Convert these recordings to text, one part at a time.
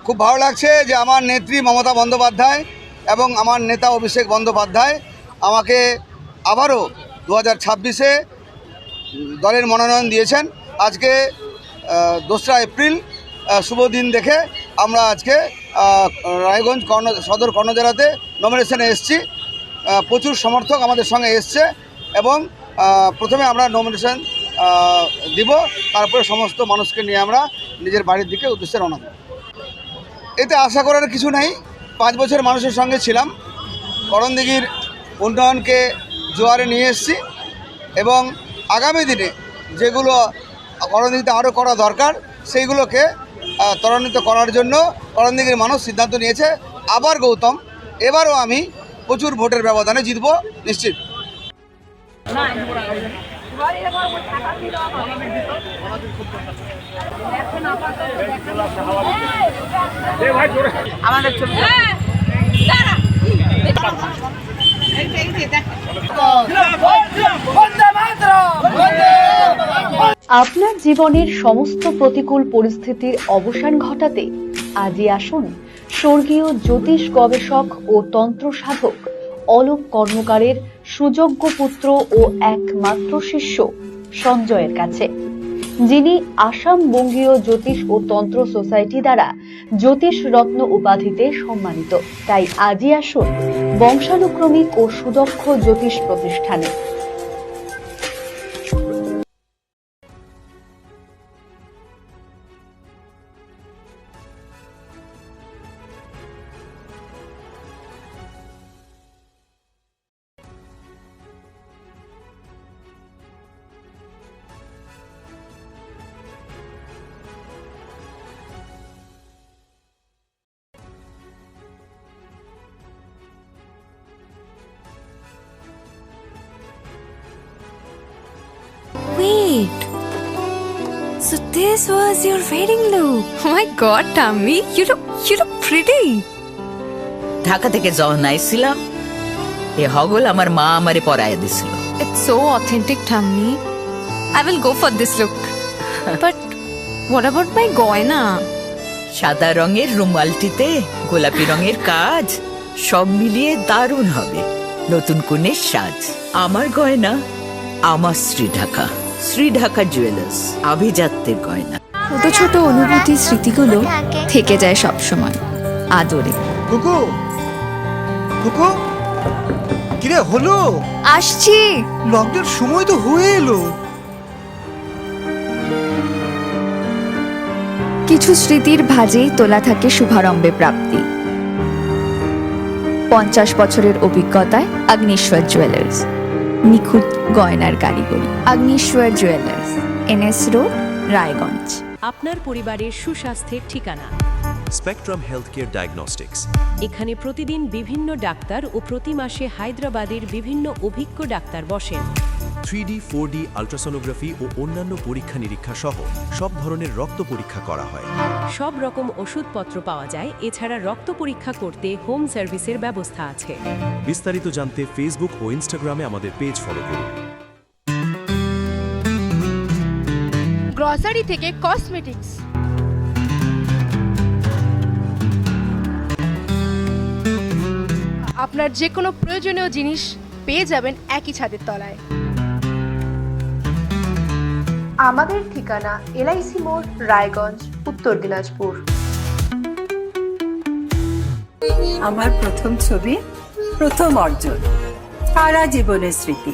খুব ভালো লাগছে যে আমার নেত্রী মমতা বন্দ্যোপাধ্যায় এবং আমার নেতা অভিষেক বন্দ্যোপাধ্যায় আমাকে আবারও 2026-এ দলের মনোনয়ন দিয়েছেন। আজকে 2রা এপ্রিল শুভ দিন দেখে আমরা আজকে রায়গঞ্জ সদর কর্ণজেলাতে নমিনেশনে এসেছি। প্রচুর সমর্থক আমাদের সঙ্গে এসছে এবং প্রথমে আমরা নমিনেশন দিব, তারপরে সমস্ত মানুষকে নিয়ে আমরা নিজের বাড়ির দিকে উদ্দেশ্যে রওনা দেব। এতে আশা করার কিছু নেই। 5 বছর মানুষের সঙ্গে ছিলাম, করণদিঘির উন্নয়নকে জোয়ারে নিয়ে এসেছি এবং আগামী দিনে যেগুলো করণদিঘিতে আরও করা দরকার সেইগুলোকে ত্বরান্বিত করার জন্য করণদিঘির মানুষ সিদ্ধান্ত নিয়েছে। আবার গৌতম, এবারও আমি প্রচুর ভোটের ব্যবধানে জিতব নিশ্চিত। আপনার জীবনের সমস্ত প্রতিকূল পরিস্থিতির অবসান ঘটাতে আজই আসুন স্বর্গীয় জ্যোতিষ গবেষক ও তন্ত্র সাধক অলোক কর্মকারের সুযোগ্য পুত্র ও একমাত্র শিষ্য সঞ্জয়ের কাছে, যিনি আসাম বঙ্গীয় জ্যোতিষ ও তন্ত্র সোসাইটি দ্বারা জ্যোতিষ রত্ন উপাধিতে সম্মানিত। তাই আজই আসুন বংশানুক্রমিক ও সুদক্ষ জ্যোতিষ প্রতিষ্ঠানে। Wait. So this was your wedding look. Oh my god, Tammy, you look pretty. Dhaka থেকে যখন আইছিলাম এ হগল আমার মা আমারে পরায় দিছিল। It's so authentic, Tammy. I will go for this look. But what about my goina? সাদা রঙের রুমালটিতে গোলাপি রঙের কাজ, সব মিলিয়ে দারুণ হবে নতুন কনের সাজ। আমার গয়না আমার শ্রী ঢাকা জুয়েলার্স, আভিজাত্যের গয়না। ছোট ছোট অনুভূতি স্মৃতিগুলো থেকে যায় সব সময় আদরে। কুকু কুকু, কিরে হলো? আসছি। লকডাউন সময় তো হয়ে এলো। কিছু স্মৃতির ভাজেই তোলা থাকে শুভারম্ভে প্রাপ্তি। 50 বছরের অভিজ্ঞতায় অগ্নিশ্বর জুয়েলার্স, নিখুঁত গয়নার কারিগরি। Agnishwar jewellers, NS road, Raiganj. আপনার পরিবারের সুস্বাস্থ্যের ঠিকানা স্পেকট্রাম হেলথকেয়ার ডায়াগনস্টিক্স। এখানে প্রতিদিন বিভিন্ন ডাক্তার ও প্রতি মাসে হায়দ্রাবাদের বিভিন্ন অভিজ্ঞ ডাক্তার বসেন। 3D, 4D আল্ট্রাসোনোগ্রাফি ও অন্যান্য পরীক্ষা নিরীক্ষা সহ সব ধরনের রক্ত পরীক্ষা করা হয়। সব রকম ওষুধপত্র পাওয়া যায়। এছাড়া রক্ত পরীক্ষা করতে হোম সার্ভিসের ব্যবস্থা আছে। বিস্তারিত জানতে ফেসবুক ও ইনস্টাগ্রামে আমাদের পেজ ফলো করুন। গ্রসারি থেকে কসমেটিক্স, আপনার যে কোনো প্রয়োজনীয় জিনিস পেয়ে যাবেন একই ছাদের তলায়। আমাদের ঠিকানা LIC মোড়, রায়গঞ্জ, উত্তর দিনাজপুর। আমার প্রথম ছবি, প্রথম অর্জন, সারা জীবনের স্মৃতি,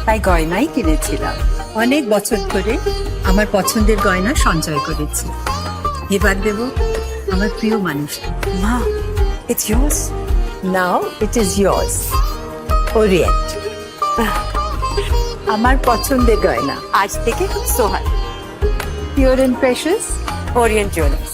তাই গয়নাই কিনেছিলাম। অনেক বছর ধরে আমার পছন্দের গয়না সঞ্চয় করেছি। এবার দেব আমার প্রিয় মানুষ। মা, it's yours. Now it is yours. Orient. আমার পছন্দের গয়না আজ থেকে সোহান, pure and precious, Orient Jewellers.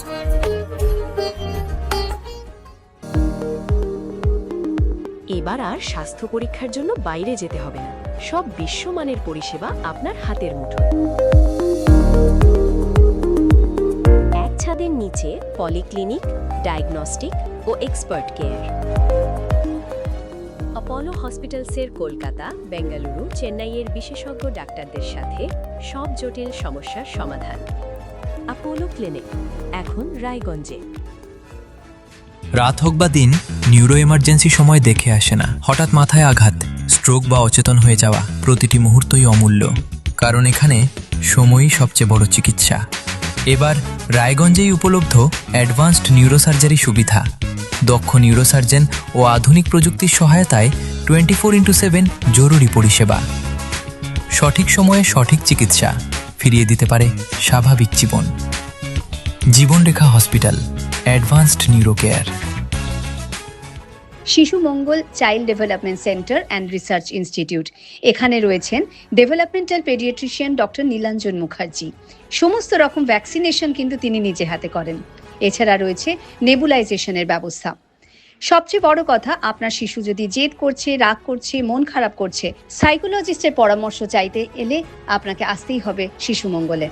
এবার এবার আর স্বাস্থ্য পরীক্ষার জন্য বাইরে যেতে হবে না, সব বিশ্বমানের পরিষেবা আপনার হাতের মুঠোয়। এক ছাদের নিচে পলিক্লিনিক, ডায়াগনস্টিক ও এক্সপার্ট কেয়ার। অপোলো হসপিটালসের কলকাতা, বেঙ্গালুরু, চেন্নাইয়ের বিশেষজ্ঞ ডাক্তারদের সাথে সব জটিল সমস্যার সমাধান। অপোলো ক্লিনিক এখন রায়গঞ্জে। রাত হোক বা দিন, নিউরো এমার্জেন্সি সময় দেখে আসে না। হঠাৎ মাথায় আঘাত, স্ট্রোক বা অচেতন হয়ে যাওয়া, প্রতিটি মুহূর্তই অমূল্য, কারণ এখানে সময়ই সবচেয়ে বড় চিকিৎসা। এবার রায়গঞ্জেই উপলব্ধ অ্যাডভান্সড নিউরোসার্জারি সুবিধা। দক্ষ নিউরোসার্জন ও আধুনিক প্রযুক্তির সহায়তায় 24x7 জরুরি পরিষেবা। সঠিক সময়ে সঠিক চিকিৎসা ফিরিয়ে দিতে পারে স্বাভাবিক জীবন। Jibanrekha hospital, advanced neuro care. Shishu Mangal child development centre and research institute. এখানে রয়েছেন developmental paediatrician doctor Nilanjan Mukherjee. সমস্ত রকম ভ্যাকসিনেশন কিন্তু তিনি নিজে হাতে করেন। এছাড়া রয়েছে নেবুলাইজেশনের ব্যবস্থা। সবচেয়ে বড় কথা, আপনার শিশু যদি জেদ করছে, রাগ করছে, মন খারাপ করছে, সাইকোলজিস্টের পরামর্শ চাইতে এলে আপনাকে আসতেই হবে শিশু মঙ্গলে।